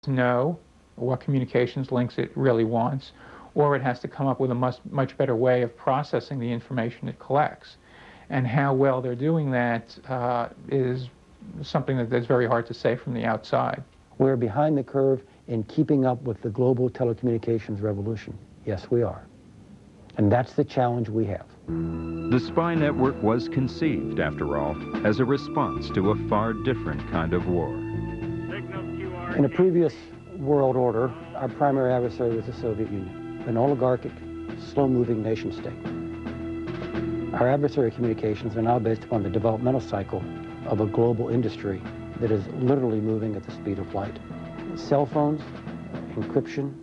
know what communications links it really wants, or it has to come up with a much better way of processing the information it collects. And how well they're doing that is something that's very hard to say from the outside. We're behind the curve in keeping up with the global telecommunications revolution. Yes, we are. And that's the challenge we have. The spy network was conceived, after all, as a response to a far different kind of war. In a previous world order, our primary adversary was the Soviet Union, an oligarchic, slow-moving nation-state. Our adversary communications are now based upon the developmental cycle of a global industry that is literally moving at the speed of light. Cell phones, encryption,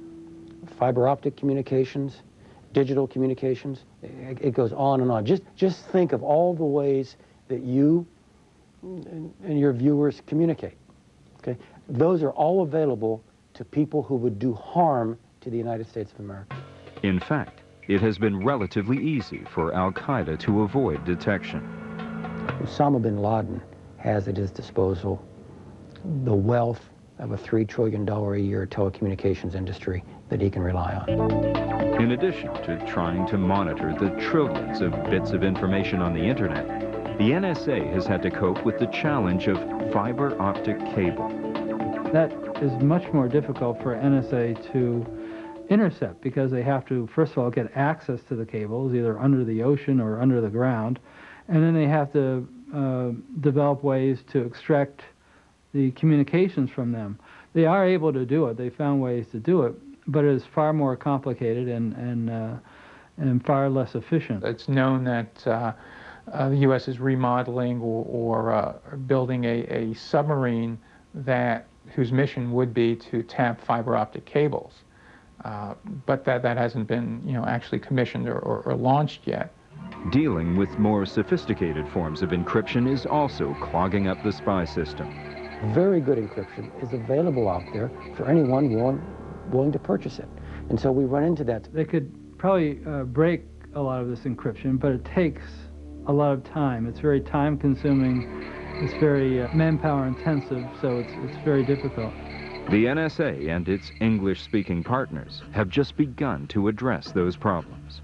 fiber optic communications, digital communications, it goes on and on. Just think of all the ways that you and your viewers communicate, okay? Those are all available to people who would do harm to the United States of America. In fact, it has been relatively easy for Al-Qaeda to avoid detection. Osama bin Laden has at his disposal the wealth of a $3 trillion a year telecommunications industry that he can rely on. In addition to trying to monitor the trillions of bits of information on the internet, the NSA has had to cope with the challenge of fiber optic cable. That is much more difficult for NSA to intercept because they have to, first of all, get access to the cables, either under the ocean or under the ground, and then they have to develop ways to extract the communications from them. They are able to do it. They found ways to do it, but it is far more complicated and far less efficient. It's known that the U.S. is remodeling or building a submarine whose mission would be to tap fiber optic cables, but that hasn't been actually commissioned or launched yet. Dealing with more sophisticated forms of encryption is also clogging up the spy system. Very good encryption is available out there for anyone willing to purchase it. And so we run into that. They could probably break a lot of this encryption, but it takes a lot of time. It's very time-consuming. It's very manpower-intensive, so it's very difficult. The NSA and its English-speaking partners have just begun to address those problems.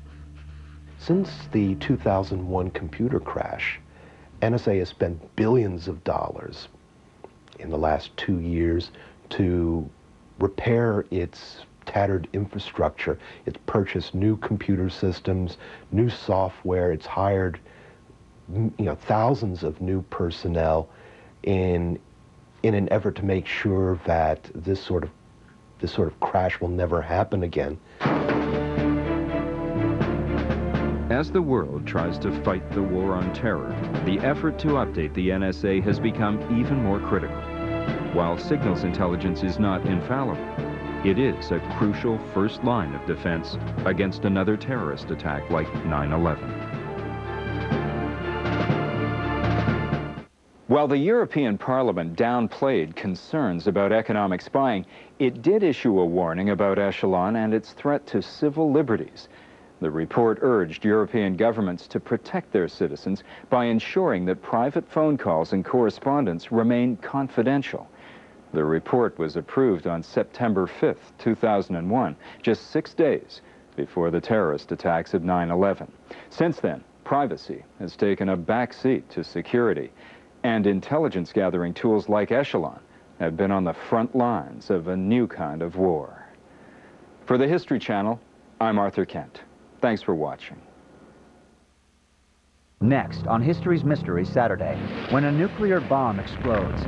Since the 2001 computer crash, NSA has spent billions of dollars in the last 2 years to repair its tattered infrastructure. It's purchased new computer systems, new software. It's hired thousands of new personnel in an effort to make sure that this sort of crash will never happen again. As the world tries to fight the war on terror, the effort to update the NSA has become even more critical. While signals intelligence is not infallible, it is a crucial first line of defense against another terrorist attack like 9/11. While the European Parliament downplayed concerns about economic spying, it did issue a warning about Echelon and its threat to civil liberties. The report urged European governments to protect their citizens by ensuring that private phone calls and correspondence remain confidential. The report was approved on September 5th, 2001, just 6 days before the terrorist attacks of 9/11. Since then, privacy has taken a back seat to security, and intelligence gathering tools like Echelon have been on the front lines of a new kind of war. For the History Channel, I'm Arthur Kent. Thanks for watching. Next on History's Mystery Saturday, when a nuclear bomb explodes,